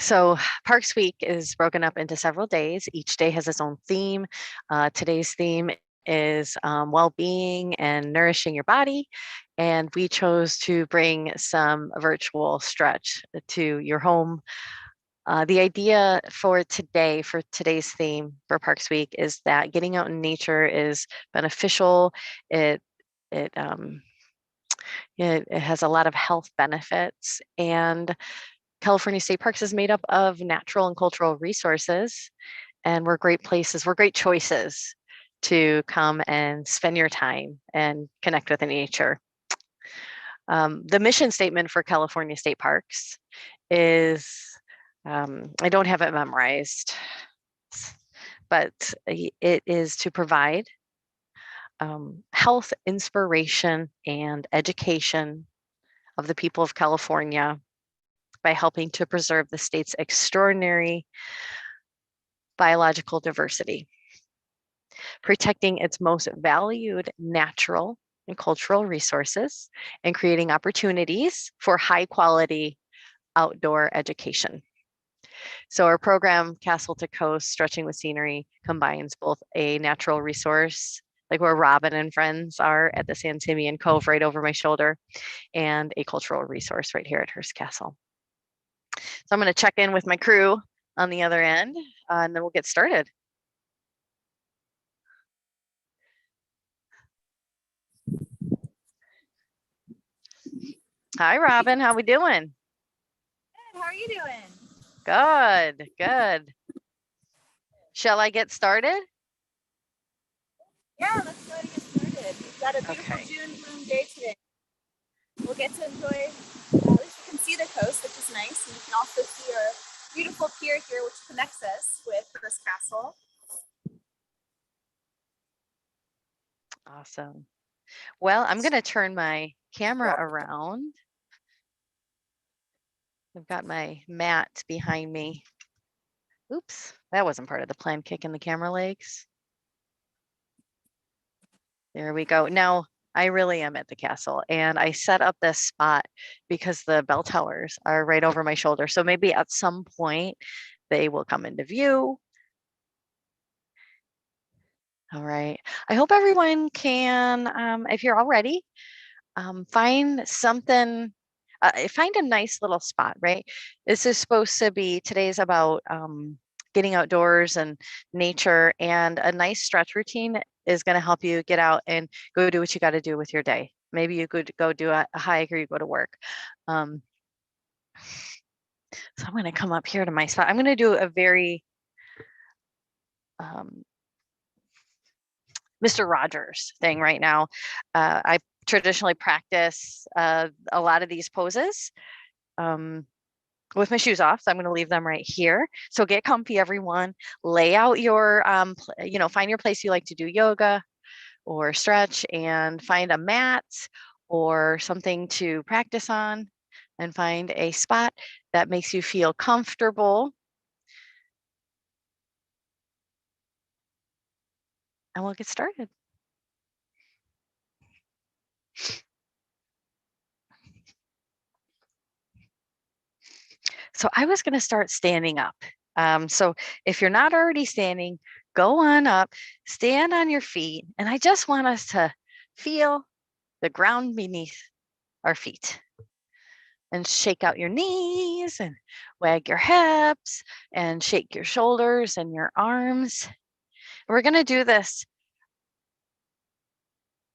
So Parks Week is broken up into several days. Each day has its own theme. Today's theme is well-being and nourishing your body. And we chose to bring some virtual stretch to your home. The idea for today's theme for Parks Week is that getting out in nature is beneficial. It it um, it has a lot of health benefits, and California State Parks is made up of natural and cultural resources, and we're great choices to come and spend your time and connect with the nature. The mission statement for California State Parks is, I don't have it memorized, but it is to provide health, inspiration, and education of the people of California by helping to preserve the state's extraordinary biological diversity, protecting its most valued natural and cultural resources, and creating opportunities for high quality outdoor education. So our program, Castle to Coast, Stretching with Scenery, combines both a natural resource, like where Robin and friends are at the Simeon Cove right over my shoulder, and a cultural resource right here at Hearst Castle. So I'm going to check in with my crew on the other end, and then we'll get started. Hi, Robin. How we doing? Good. How are you doing? Good, good. Shall I get started? Yeah, let's go ahead and get started. We've got a beautiful June bloom day today. We'll get to enjoy, at least you can see the coast, which is nice. And you can also see our beautiful pier here, which connects us with Hearst Castle. Awesome. Well, I'm going to turn my camera around. I've got my mat behind me. Oops, that wasn't part of the plan, kicking the camera legs. There we go. Now, I really am at the castle, and I set up this spot because the bell towers are right over my shoulder. So maybe at some point they will come into view. All right. I hope everyone can, if you're all ready, find something, find a nice little spot, right? This is supposed to be, today's about getting outdoors and nature, and a nice stretch routine is going to help you get out and go do what you got to do with your day. Maybe you could go do a hike, or you go to work. So I'm going to come up here to my spot. I'm going to do a very Mr. Rogers thing right now. I traditionally practice a lot of these poses with my shoes off. So I'm going to leave them right here. So get comfy, everyone. Lay out your, find your place you like to do yoga or stretch, and find a mat or something to practice on, and find a spot that makes you feel comfortable. And we'll get started. So I was going to start standing up. So if you're not already standing, go on up, stand on your feet. And I just want us to feel the ground beneath our feet, and shake out your knees and wag your hips and shake your shoulders and your arms. We're going to do this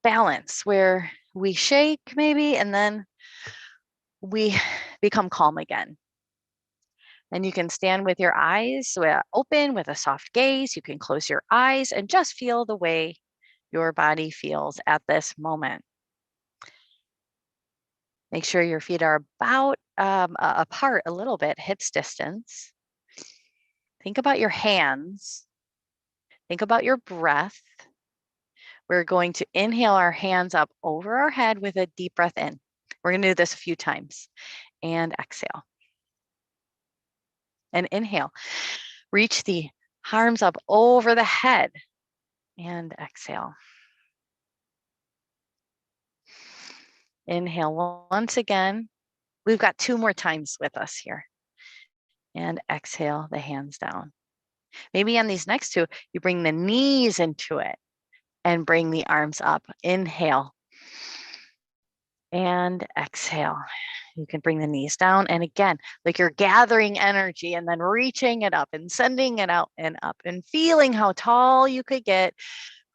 balance where we shake maybe, and then we become calm again. And you can stand with your eyes open with a soft gaze. You can close your eyes and just feel the way your body feels at this moment. Make sure your feet are about apart a little bit, hips distance. Think about your hands. Think about your breath. We're going to inhale our hands up over our head with a deep breath in. We're going to do this a few times. And exhale. And inhale. Reach the arms up over the head. And exhale. Inhale once again. We've got 2 more times with us here. And exhale the hands down. Maybe on these next two, you bring the knees into it and bring the arms up. Inhale and exhale. You can bring the knees down. And again, like you're gathering energy and then reaching it up and sending it out and up and feeling how tall you could get.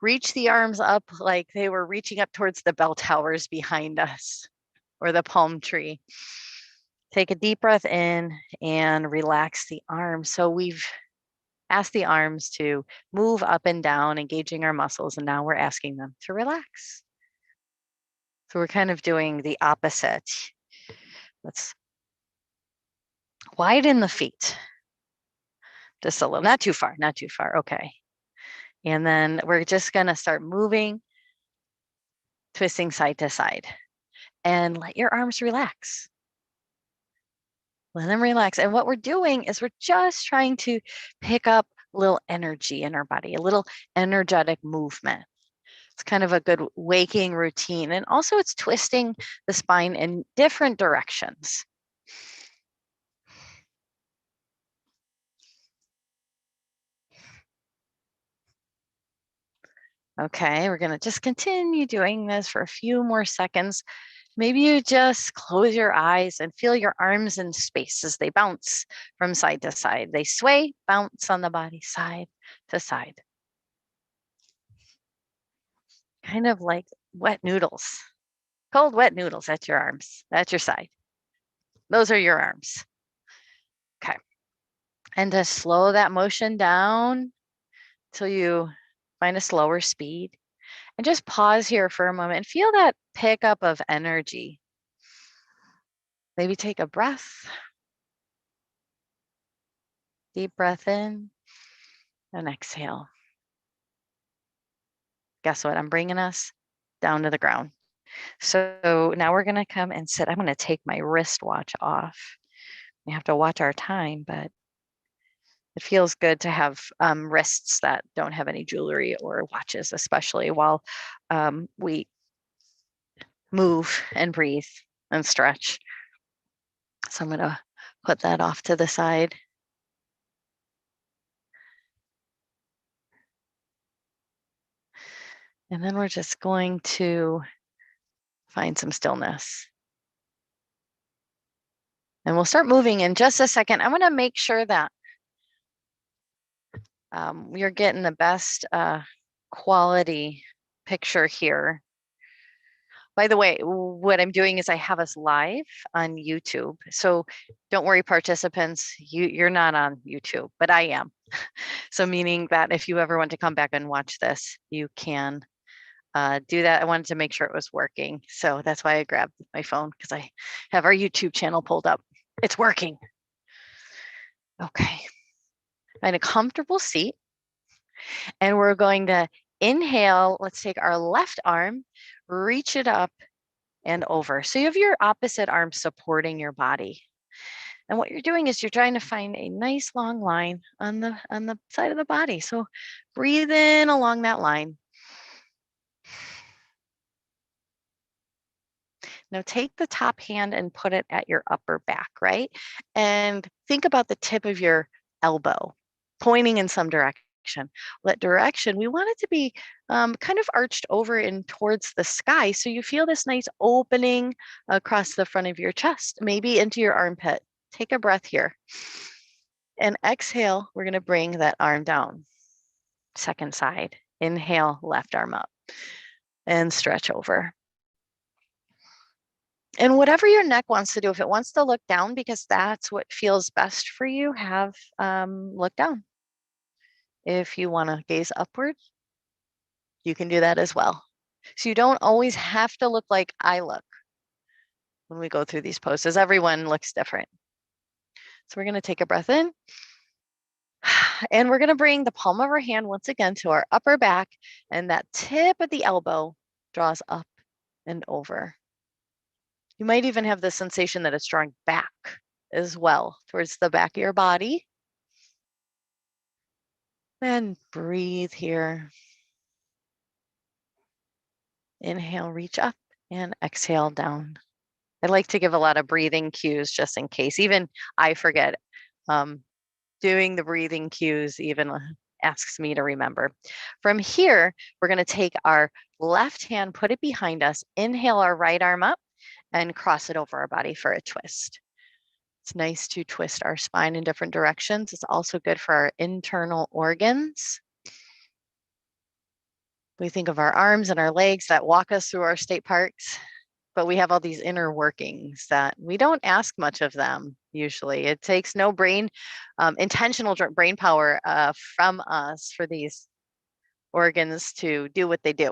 Reach the arms up like they were reaching up towards the bell towers behind us or the palm tree. Take a deep breath in and relax the arms. So we've asked the arms to move up and down, engaging our muscles, and now we're asking them to relax. So we're kind of doing the opposite. Let's widen the feet. Just a little, not too far, not too far. Okay. And then we're just going to start moving, twisting side to side, and let your arms relax. Let them relax. And what we're doing is we're just trying to pick up a little energy in our body, a little energetic movement. It's kind of a good waking routine. And also it's twisting the spine in different directions. Okay, we're going to just continue doing this for a few more seconds. Maybe you just close your eyes and feel your arms in space as they bounce from side to side. They sway, bounce on the body side to side. Kind of like wet noodles, cold wet noodles at your arms, at your side. Those are your arms. Okay. And to slow that motion down till you find a slower speed. And just pause here for a moment and feel that pickup of energy. Maybe take a breath. Deep breath in and exhale. Guess what? I'm bringing us down to the ground. So now we're going to come and sit. I'm going to take my wristwatch off. We have to watch our time, but it feels good to have wrists that don't have any jewelry or watches, especially while we move and breathe and stretch. So I'm going to put that off to the side. And then we're just going to find some stillness. And we'll start moving in just a second. I'm going to make sure that you're getting the best quality picture here. By the way, what I'm doing is I have us live on YouTube. So don't worry, participants, you're not on YouTube, but I am. So meaning that if you ever want to come back and watch this, you can do that. I wanted to make sure it was working. So that's why I grabbed my phone because I have our YouTube channel pulled up. It's working. Okay. Find a comfortable seat. And we're going to inhale. Let's take our left arm, reach it up and over. So you have your opposite arm supporting your body. And what you're doing is you're trying to find a nice long line on the side of the body. So breathe in along that line. Now take the top hand and put it at your upper back, right? And think about the tip of your elbow pointing in some direction. That direction, we want it to be kind of arched over and towards the sky. So you feel this nice opening across the front of your chest, maybe into your armpit. Take a breath here. And exhale, we're going to bring that arm down. Second side. Inhale, left arm up. And stretch over. And whatever your neck wants to do, if it wants to look down because that's what feels best for you, have look down. If you want to gaze upward, you can do that as well. So you don't always have to look like I look when we go through these poses. Everyone looks different. So we're going to take a breath in. And we're going to bring the palm of our hand once again to our upper back. And that tip of the elbow draws up and over. You might even have the sensation that it's drawing back as well towards the back of your body. And breathe here. Inhale, reach up and exhale down. I like to give a lot of breathing cues just in case. Even I forget Doing the breathing cues even asks me to remember. From here, we're going to take our left hand, put it behind us, inhale our right arm up, and cross it over our body for a twist. It's nice to twist our spine in different directions. It's also good for our internal organs. We think of our arms and our legs that walk us through our state parks, but we have all these inner workings that we don't ask much of them usually. It takes no intentional brain power from us for these organs to do what they do.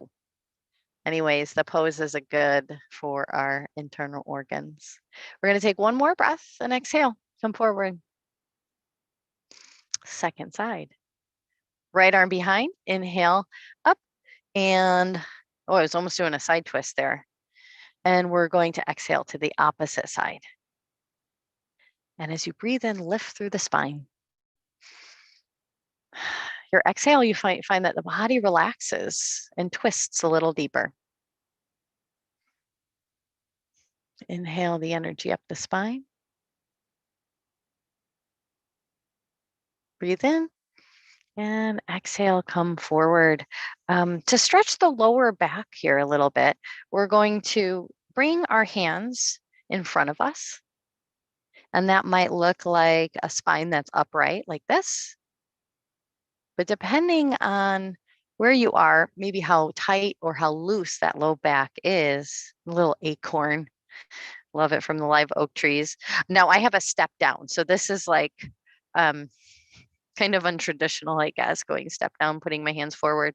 Anyways, the pose is a good for our internal organs. We're going to take one more breath and exhale. Come forward. Second side. Right arm behind. Inhale up and, oh, I was almost doing a side twist there. And we're going to exhale to the opposite side. And as you breathe in, lift through the spine. Your exhale, you find that the body relaxes and twists a little deeper. Inhale the energy up the spine. Breathe in and exhale, come forward. To stretch the lower back here a little bit, we're going to bring our hands in front of us. And that might look like a spine that's upright like this. But depending on where you are, maybe how tight or how loose that low back is, a little acorn. Love it from the live oak trees. Now I have a step down. So this is like kind of untraditional, I guess, going step down, putting my hands forward.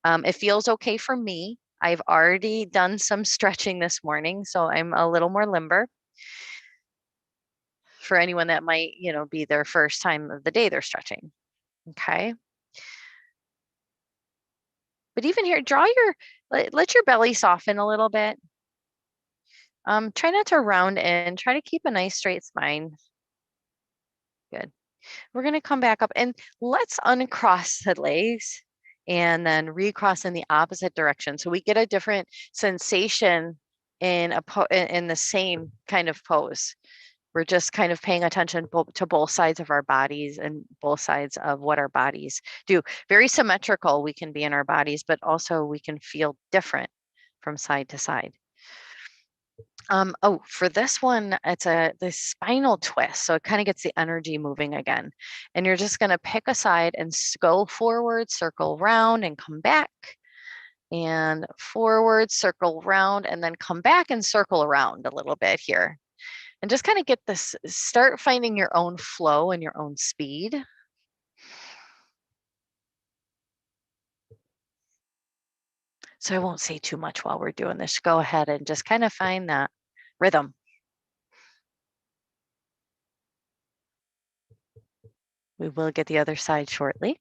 It feels okay for me. I've already done some stretching this morning, so I'm a little more limber. For anyone that might, be their first time of the day they're stretching. Okay. But even here, let your belly soften a little bit. Try not to round in, try to keep a nice straight spine. Good. We're going to come back up and let's uncross the legs and then recross in the opposite direction. So we get a different sensation in the same kind of pose. We're just kind of paying attention to both sides of our bodies and both sides of what our bodies do. Very symmetrical we can be in our bodies, but also we can feel different from side to side. For this one, it's the spinal twist. So it kind of gets the energy moving again. And you're just going to pick a side and go forward, circle round and come back. And forward, circle round, and then come back and circle around a little bit here. And just kind of get this, start finding your own flow and your own speed. So I won't say too much while we're doing this. Go ahead and just kind of find that rhythm. We will get the other side shortly.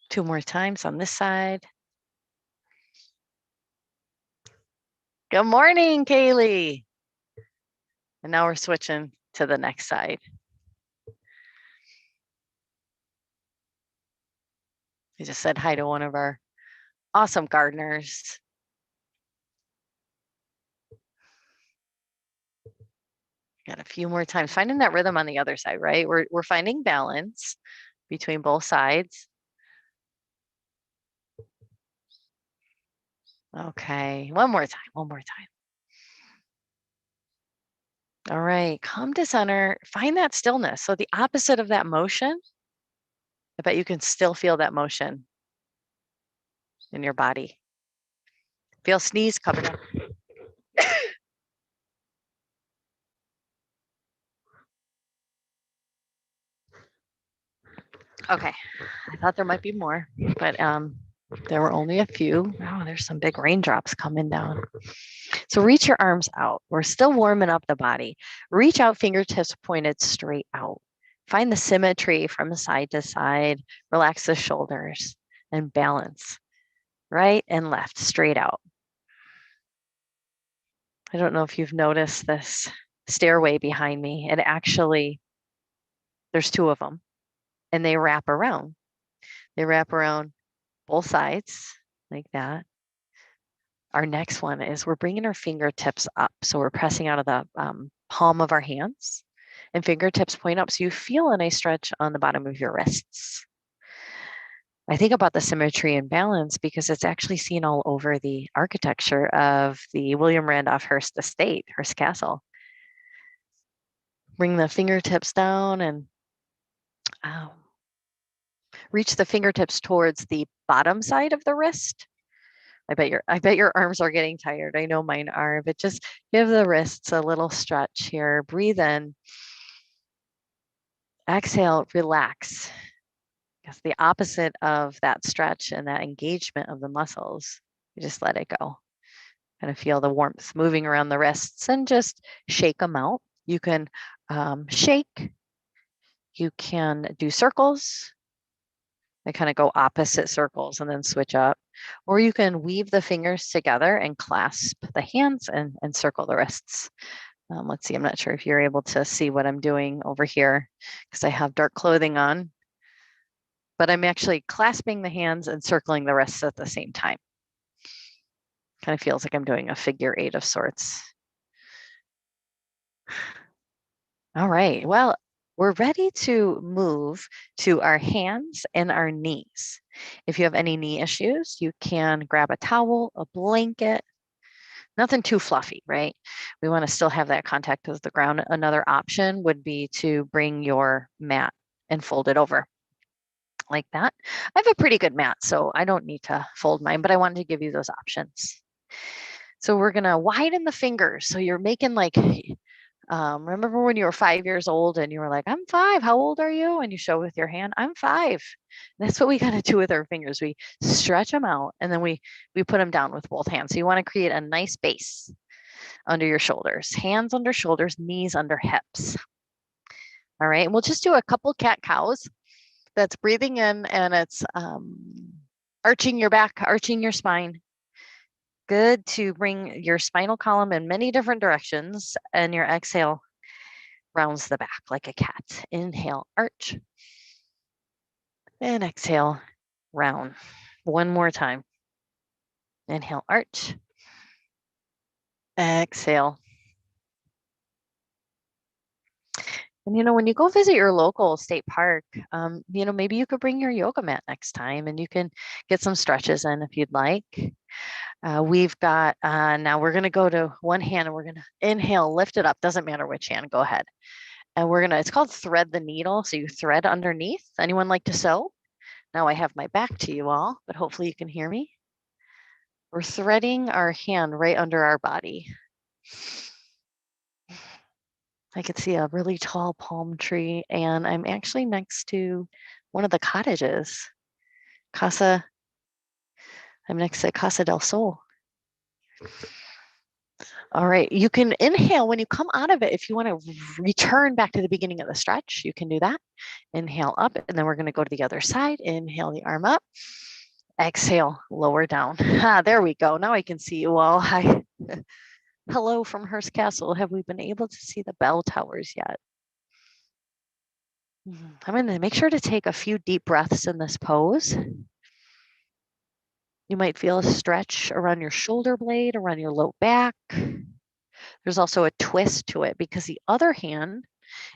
Two more times on this side. Good morning, Kaylee. And now we're switching to the next side. I just said hi to one of our awesome gardeners. Got a few more times. Finding that rhythm on the other side, right? We're finding balance between both sides. Okay, one more time. All right, come to center, find that stillness. So the opposite of that motion, I bet you can still feel that motion in your body. Feel sneeze coming up. Okay, I thought there might be more, but there were only a few. Oh, there's some big raindrops coming down. So reach your arms out. We're still warming up the body. Reach out, fingertips pointed straight out. Find the symmetry from side to side. Relax the shoulders and balance. Right and left, straight out. I don't know if you've noticed this stairway behind me. It actually, there's two of them, and they wrap around. They wrap around both sides like that. Our next one is we're bringing our fingertips up. So we're pressing out of the palm of our hands and fingertips point up. So you feel a nice stretch on the bottom of your wrists. I think about the symmetry and balance because it's actually seen all over the architecture of the William Randolph Hearst estate, Hearst Castle. Bring the fingertips down and reach the fingertips towards the bottom side of the wrist. I bet your arms are getting tired. I know mine are, but just give the wrists a little stretch here. Breathe in. Exhale, relax. Because the opposite of that stretch and that engagement of the muscles, you just let it go. Kind of feel the warmth moving around the wrists and just shake them out. You can shake. You can do circles. They kind of go opposite circles and then switch up. Or you can weave the fingers together and clasp the hands and circle the wrists. Let's see, I'm not sure if you're able to see what I'm doing over here because I have dark clothing on, but I'm actually clasping the hands and circling the wrists at the same time. Kind of feels like I'm doing a figure eight of sorts. All right, well, we're ready to move to our hands and our knees. If you have any knee issues, you can grab a towel, a blanket, nothing too fluffy, right? We want to still have that contact with the ground. Another option would be to bring your mat and fold it over like that. I have a pretty good mat, so I don't need to fold mine, but I wanted to give you those options. So we're going to widen the fingers. So you're making like, remember when you were 5 years old and you were like, I'm 5, how old are you? And you show with your hand, I'm 5. That's what we got to do with our fingers. We stretch them out and then we put them down with both hands. So you want to create a nice base under your shoulders, hands under shoulders, knees under hips. All right, and we'll just do a couple cat cows. That's breathing in and it's arching your back, arching your spine. Good to bring your spinal column in many different directions, and your exhale rounds the back like a cat. Inhale, arch, and exhale, round. One more time. Inhale, arch, exhale. And when you go visit your local state park, maybe you could bring your yoga mat next time and you can get some stretches in if you'd like. We've got, now we're going to go to one hand and we're going to inhale, lift it up. Doesn't matter which hand, go ahead. And it's called thread the needle. So you thread underneath. Anyone like to sew? Now I have my back to you all, but hopefully you can hear me. We're threading our hand right under our body. I could see a really tall palm tree and I'm actually next to one of the cottages. I'm next to Casa del Sol. All right, you can inhale when you come out of it. If you want to return back to the beginning of the stretch, you can do that. Inhale up, and then we're going to go to the other side. Inhale the arm up. Exhale, lower down. There we go. Now I can see you all. Hi. Hello from Hearst Castle. Have we been able to see the bell towers yet? I'm going to make sure to take a few deep breaths in this pose. You might feel a stretch around your shoulder blade, around your low back. There's also a twist to it because the other hand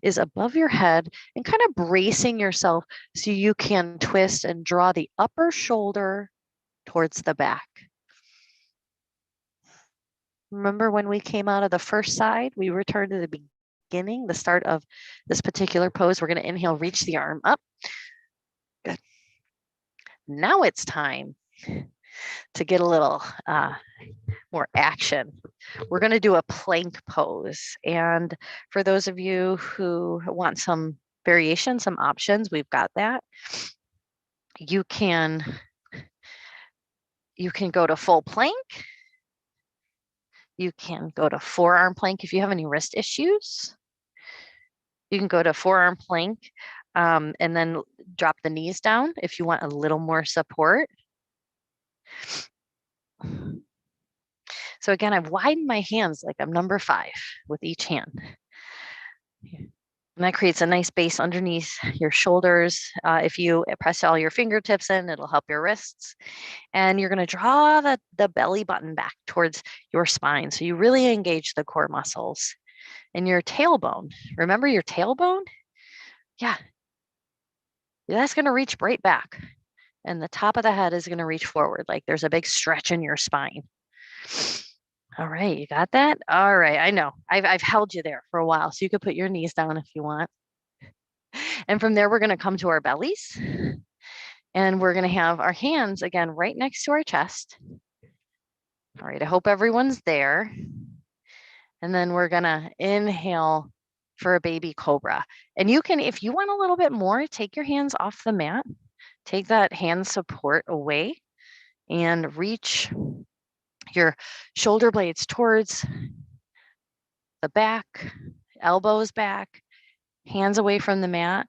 is above your head and kind of bracing yourself so you can twist and draw the upper shoulder towards the back. Remember when we came out of the first side, we returned to the beginning, the start of this particular pose. We're going to inhale, reach the arm up. Good. Now it's time to get a little more action. We're going to do a plank pose. And for those of you who want some variation, some options, we've got that. You can go to full plank. You can go to forearm plank if you have any wrist issues. You can go to forearm plank and then drop the knees down if you want a little more support. So again, I've widened my hands like I'm number 5 with each hand. And that creates a nice base underneath your shoulders. If you press all your fingertips in, it'll help your wrists. And you're going to draw the belly button back towards your spine. So you really engage the core muscles and your tailbone. Remember your tailbone? Yeah, that's going to reach right back. And the top of the head is going to reach forward. Like there's a big stretch in your spine. All right, you got that? All right, I know. I've held you there for a while, so you could put your knees down if you want. And from there, we're going to come to our bellies. And we're going to have our hands again right next to our chest. All right, I hope everyone's there. And then we're going to inhale for a baby cobra. And you can, if you want a little bit more, take your hands off the mat, take that hand support away, and reach your shoulder blades towards the back, elbows back, hands away from the mat.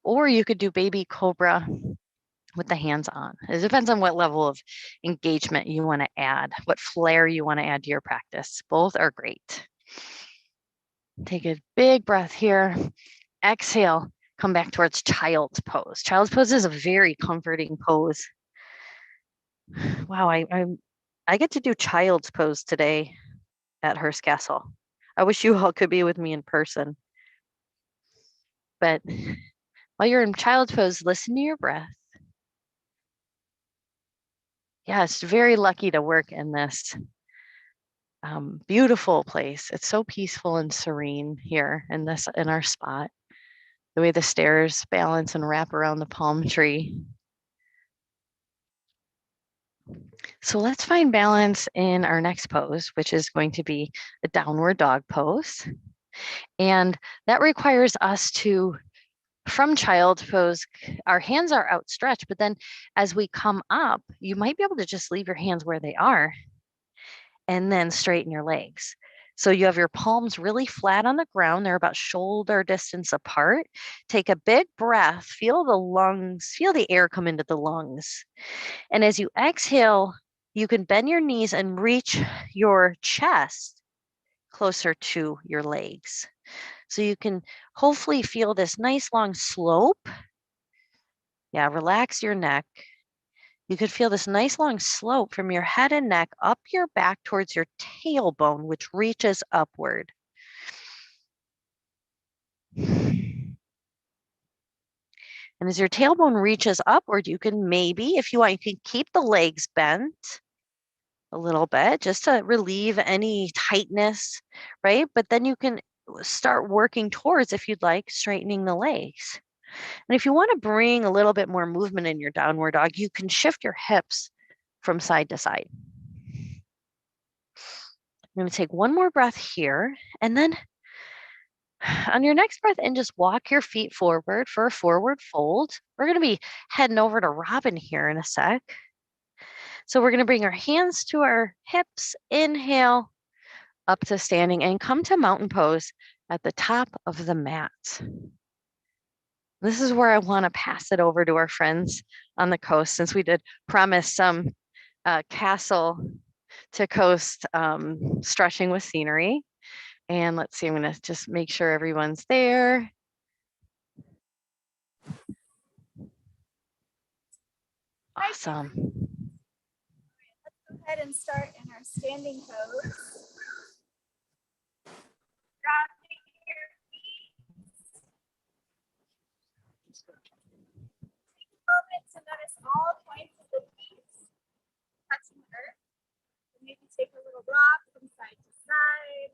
Or you could do baby cobra with the hands on. It depends on what level of engagement you want to add, what flair you want to add to your practice. Both are great. Take a big breath here. Exhale, come back towards child's pose. Child's pose is a very comforting pose. Wow, I get to do child's pose today at Hearst Castle. I wish you all could be with me in person. But while you're in child's pose, listen to your breath. Yeah, it's very lucky to work in this beautiful place. It's so peaceful and serene here in our spot. The way the stairs balance and wrap around the palm tree. So let's find balance in our next pose, which is going to be a downward dog pose. And that requires us to, from child pose, our hands are outstretched, but then as we come up, you might be able to just leave your hands where they are and then straighten your legs. So you have your palms really flat on the ground. They're about shoulder distance apart. Take a big breath, feel the lungs, feel the air come into the lungs. And as you exhale, you can bend your knees and reach your chest closer to your legs. So you can hopefully feel this nice long slope. Yeah, relax your neck. You could feel this nice long slope from your head and neck up your back towards your tailbone, which reaches upward. And as your tailbone reaches upward, you can maybe, if you want, you can keep the legs bent a little bit just to relieve any tightness, right? But then you can start working towards, if you'd like, straightening the legs. And if you want to bring a little bit more movement in your downward dog, you can shift your hips from side to side. I'm going to take one more breath here. And then on your next breath in, just walk your feet forward for a forward fold. We're going to be heading over to Robin here in a sec. So we're going to bring our hands to our hips, inhale up to standing, and come to mountain pose at the top of the mat. This is where I want to pass it over to our friends on the coast, since we did promise some castle to coast stretching with scenery. And let's see, I'm going to just make sure everyone's there. Awesome. Let's go ahead and start in our standing pose. Grounding your feet. Take a moment to notice all points of the feet touching the earth. Maybe take a little rock from side to side.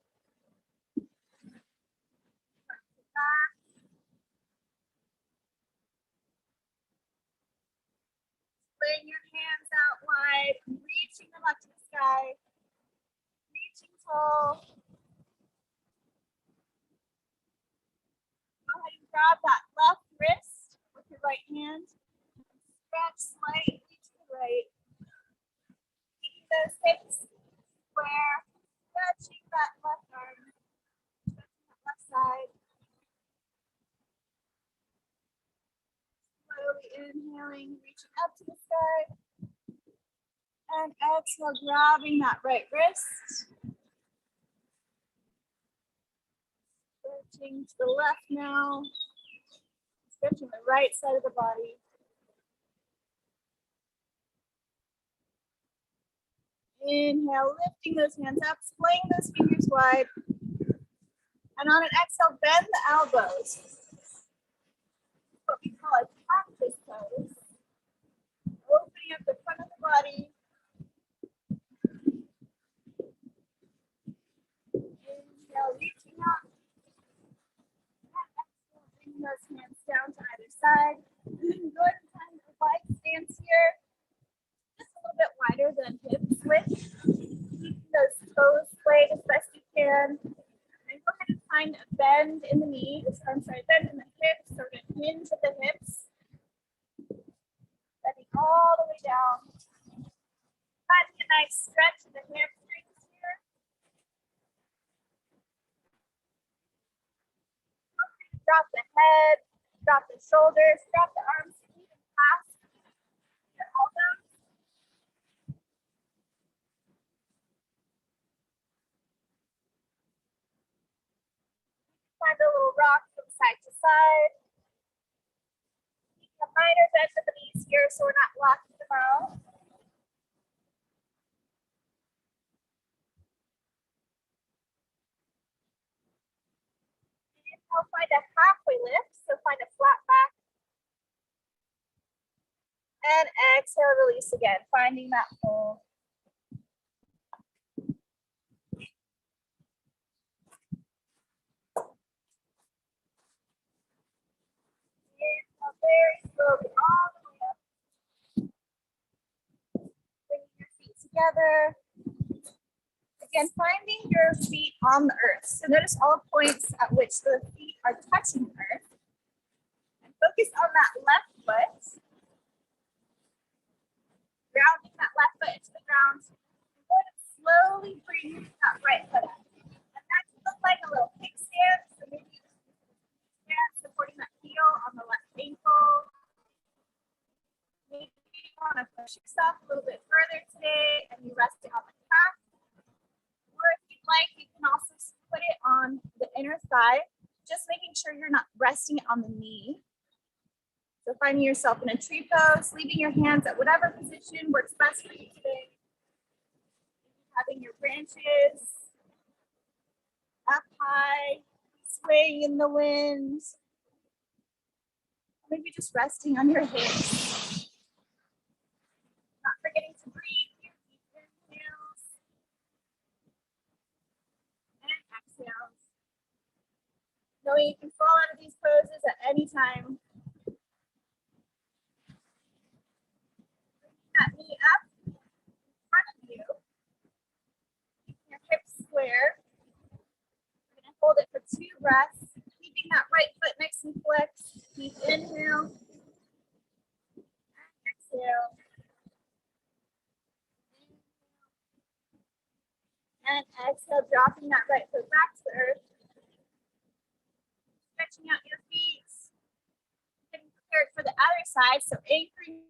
Front to back. Laying your hands out wide, reaching them up to the sky, reaching tall. Go ahead and grab that left wrist with your right hand. Stretch slightly to the right. Keeping those hips square, stretching that left arm, stretching that left side. Slowly inhaling, reaching up to the sky. And exhale, grabbing that right wrist. Stretching Stretching to the left now. Stretching the right side of the body. Inhale, lifting those hands up, splaying those fingers wide. And on an exhale, bend the elbows. What we call a cactus pose. Opening up the front of the body. Inhale, reaching up. And exhale, bring those hands down to either side. Go ahead and find a wide stance here. Just a little bit wider than hip switch. Keep those toes splayed as best you can. And go ahead and find a bend in the knees. Bend in the hips, or a hinge at the hips. Bending all the way down. Finding a nice stretch in the hamstrings here. Drop the head, drop the shoulders, drop the arms, even past your elbows. Find a little rock from side to side. A minor bend at the knees here so we're not locking them out. And I'll find a halfway lift, so find a flat back. And exhale, release again, finding that hold. Inhale very slowly all the way up. Bringing your feet together. Again, finding your feet on the earth. So notice all points at which the feet are touching the earth. And focus on that left foot. Grounding that left foot into the ground. And go ahead and slowly bring that right foot up. And that can look like a little kickstand. So maybe you just stand supporting that heel on the left ankle. Maybe you want to push yourself a little bit further today and you rest it on the calf. Or if you'd like, you can also put it on the inner thigh, just making sure you're not resting it on the knee. So finding yourself in a tree pose, leaving your hands at whatever position works best for you today. Having your branches up high, swaying in the wind. Maybe just resting on your hips. Not forgetting to breathe. Your deep inhales and exhales. Knowing you can fall out of these poses at any time. Bringing that knee up in front of you. Keeping your hips square. We're going to hold it for 2 breaths. Keeping that right foot nice and flexed. Deep inhale. And exhale. And exhale, dropping that right foot back to the earth. Stretching out your feet. Getting prepared for the other side. So anchoring.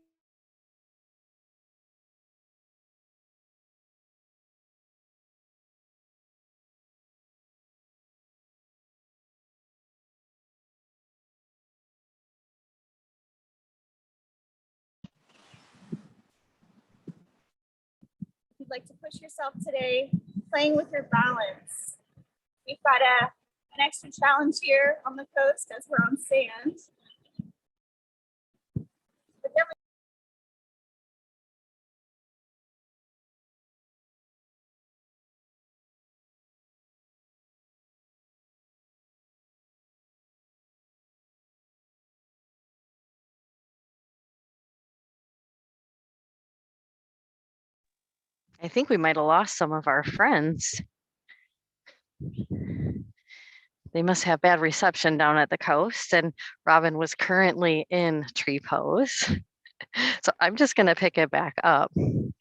If you'd like to push yourself today, playing with your balance. We've got an extra challenge here on the coast as we're on sand. But then I think we might have lost some of our friends. They must have bad reception down at the coast, and Robin was currently in tree pose. So I'm just going to pick it back up. We're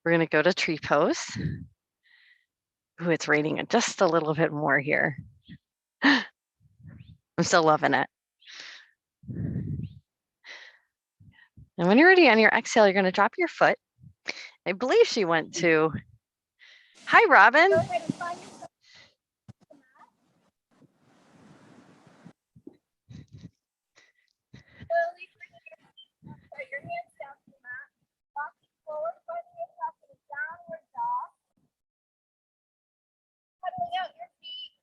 going to go to tree pose. Ooh, it's raining just a little bit more here. I'm still loving it. And when you're ready on your exhale, you're going to drop your foot. I believe she went to. Hi, Robin. go ahead and find yourself. forward, finding yourself in a downward dog. Pedaling out your feet.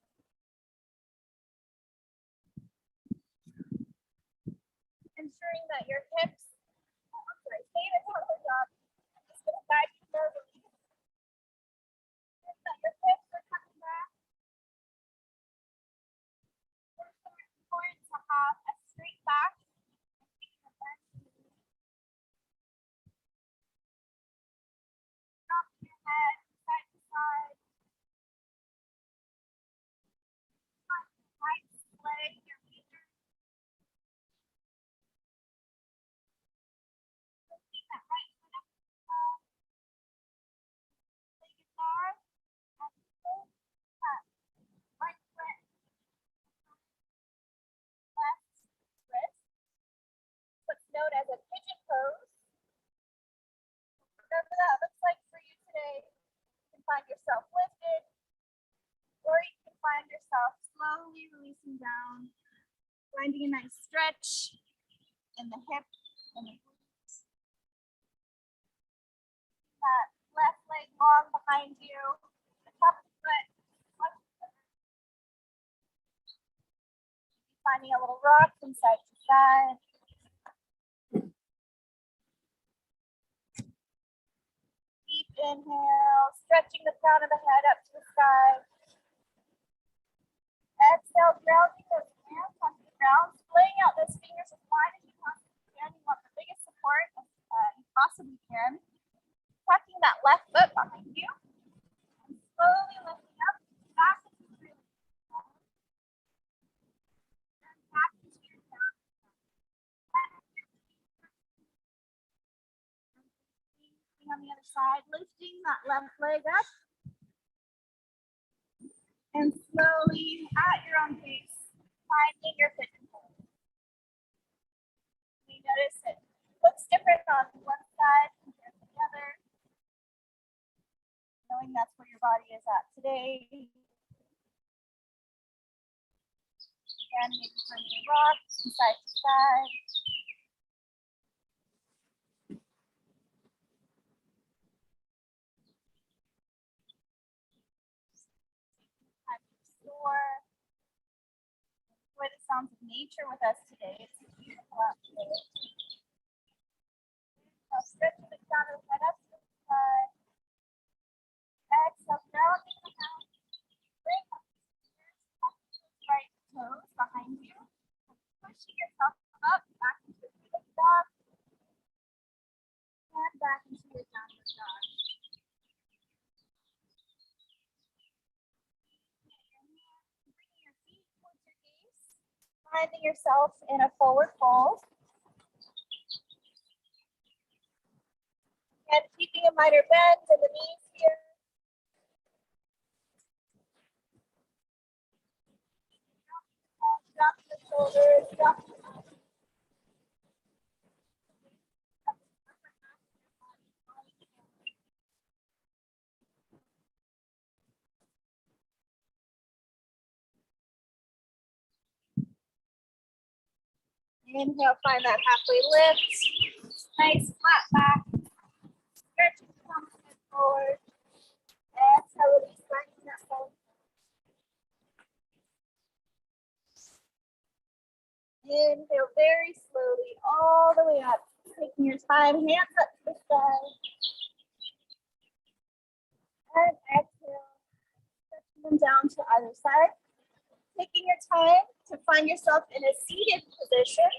Ensuring that your hips, stay in a downward dog. I'm just going to guide you slowly. That your hips are coming back. It's important to have a straight back. Drop your head side to side. Right leg, your feet are lifting that right foot up. Leg is hard. And pull that right foot, left wrist. What's known as a pigeon pose. Whatever that looks like for you today, you can find yourself lifted, or you can find yourself slowly releasing down, finding a nice stretch in the hip and the glutes. That left leg long behind you, the top of the foot. Finding a little rock from side to side. Deep inhale, stretching the crown of the head up to the sky. Exhale, grounding those hands onto the ground, laying out those fingers as wide as you possibly can. You want the biggest support you possibly can. Tucking that left foot behind you. And slowly lifting up, back into the room. And back into your down. On the other side, lifting that left leg up. And slowly, at your own pace, finding your pigeon pose. You notice it looks different on one side compared to the other. Knowing that's where your body is at today. And maybe finding a rock from side to side. Enjoy the sounds of nature with us today. It's beautiful out today. Now stretching the crown of the head up to the side. Exhale, grounding the house. Bring up the right toes behind you. Pushing yourself up, back into the big dog. And back into your downward dog. Finding yourself in a forward fold. And keeping a minor bend in the knees here. Drop the shoulders, drop the arms. Inhale, find that halfway lift. Nice flat back. Stretch the palms forward. Exhale, release, finding that fold. Inhale very slowly, all the way up. Taking your time, hands up to the sky. And exhale, stretching them down to either side. Taking your time to find yourself in a seated position.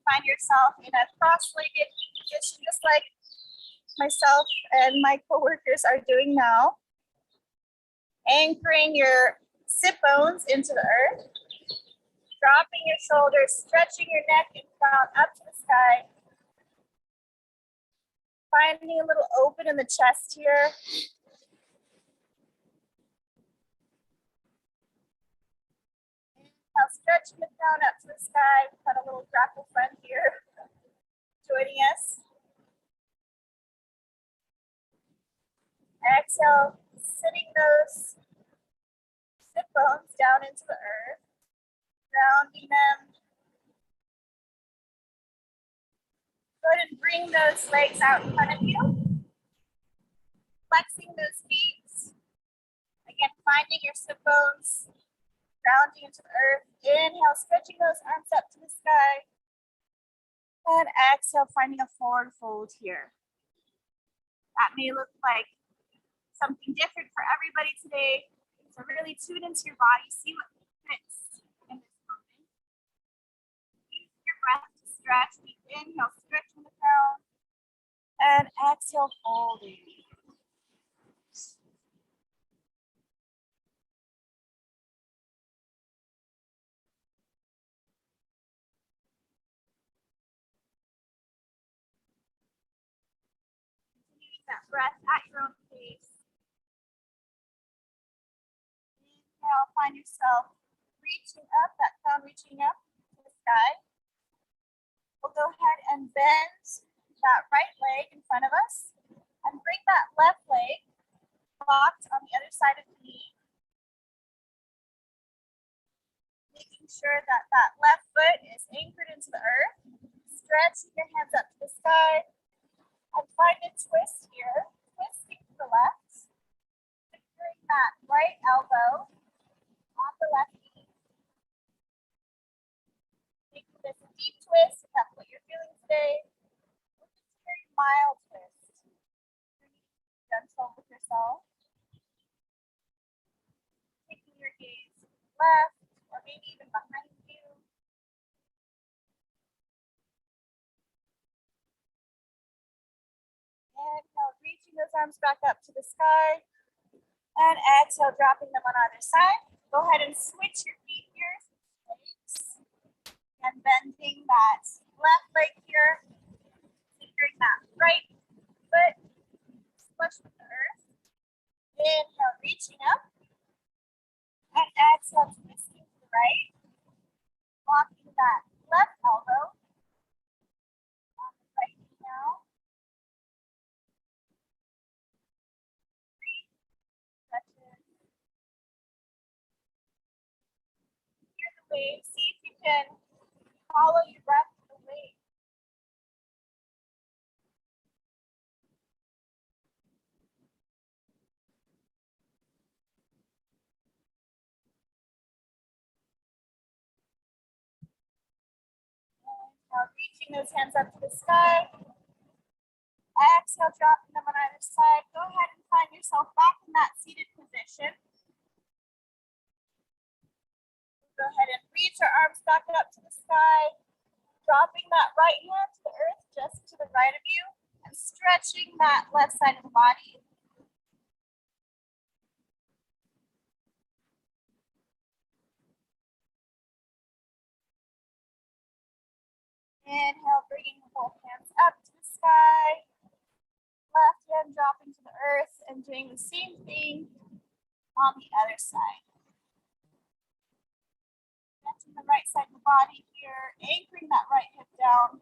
Find yourself in a cross-legged position, just like myself and my coworkers are doing now. Anchoring your sit bones into the earth. Dropping your shoulders, stretching your neck and crown up to the sky. Finding a little open in the chest here. Now stretching the crown up to the sky. We've got a little grapple friend here joining us. Exhale, sitting those sit bones down into the earth, grounding them, and bring those legs out in front of you. Flexing those feet. Again, finding your sit bones, grounding into the earth. Inhale, stretching those arms up to the sky. And exhale, finding a forward fold here. That may look like something different for everybody today. So really tune into your body, see what fits in this moment. Use your breath to stretch. Inhale, stretching the crown. And exhale, folding. Continuing that breath at your own pace. Inhale, find yourself reaching up, that crown reaching up to the sky. We'll go ahead and bend that right leg in front of us and bring that left leg locked on the other side of the knee. Making sure that that left foot is anchored into the earth. Stretching your hands up to the sky and find a twist here. Twisting to the left. Securing that right elbow on the left knee. Making this a deep twist if that's what you're feeling today. Or just a very mild twist. Gentle with yourself. Taking your gaze left or maybe even behind you. Inhale, reaching those arms back up to the sky. And exhale, dropping them on either side. Go ahead and switch your feet here. And bending that left leg here. Securing that right foot flush with the earth. Inhale, reaching up. And exhale, twisting to the right. Locking that left elbow on the right knee now. Hear the waves. See if you can follow your breath to the waves. Now reaching those hands up to the sky. Exhale, dropping them on either side. Go ahead and find yourself back in that seated position. Go ahead and reach our arms back up to the sky. Dropping that right hand to the earth just to the right of you. And stretching that left side of the body. Inhale, bringing both hands up to the sky. Left hand dropping to the earth and doing the same thing on the other side. Stretching the right side of the body here, anchoring that right hip down.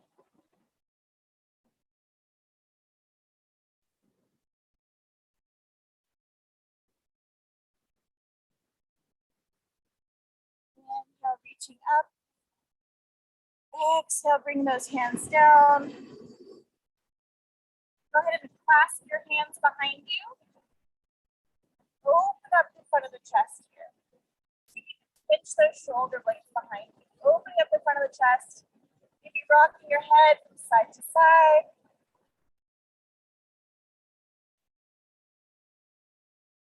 Inhale, reaching up. Exhale, bring those hands down. Go ahead and clasp your hands behind you. Open up the front of the chest here. Pinch those shoulder blades behind you. Opening up the front of the chest. Maybe rocking your head from side to side.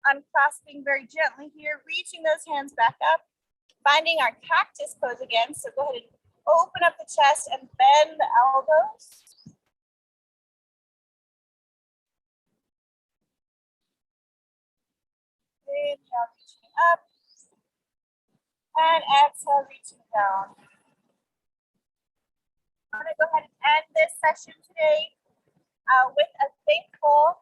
Unclasping very gently here. Reaching those hands back up. Finding our cactus pose again. So go ahead and open up the chest and bend the elbows. Inhale, reaching up. And exhale, reaching down. I'm going to go ahead and end this session today with a thankful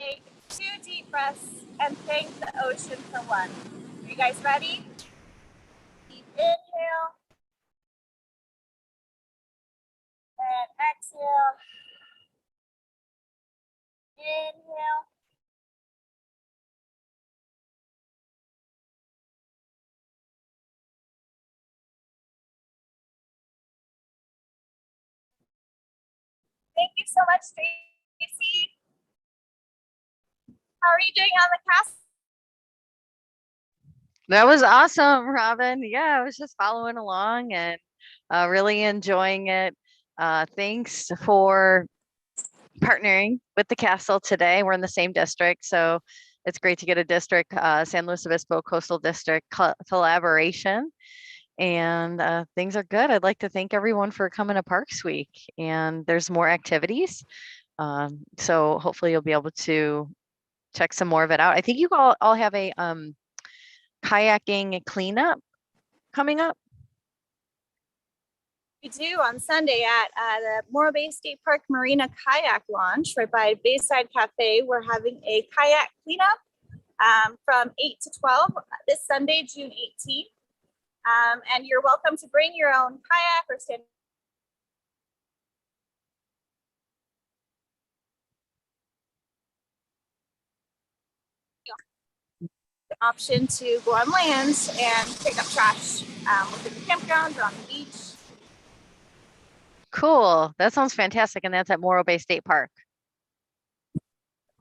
take 2 deep breaths and thank the ocean for 1. Are you guys ready? Deep inhale. Thank you so much, Stacy. How are you doing on the castle? That was awesome, Robin. Yeah, I was just following along and really enjoying it. Thanks for partnering with the castle today. We're in the same district, so it's great to get a district, San Luis Obispo Coastal District collaboration. And things are good. I'd like to thank everyone for coming to Parks Week. And there's more activities. So hopefully you'll be able to check some more of it out. I think you all have a kayaking cleanup coming up. We do on Sunday at the Morro Bay State Park Marina Kayak Launch right by Bayside Cafe. We're having a kayak cleanup from 8 to 12 this Sunday, June 18th. And you're welcome to bring your own kayak or stand option to go on lands and pick up trash within the campground or on the beach. Cool. That sounds fantastic. And that's at Morro Bay State Park.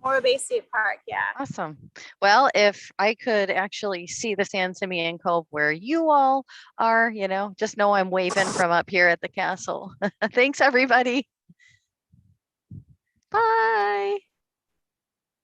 Morro Bay State Park, yeah. Awesome. Well, if I could actually see the San Simeon Cove where you all are, just know I'm waving from up here at the castle. Thanks, everybody. Bye.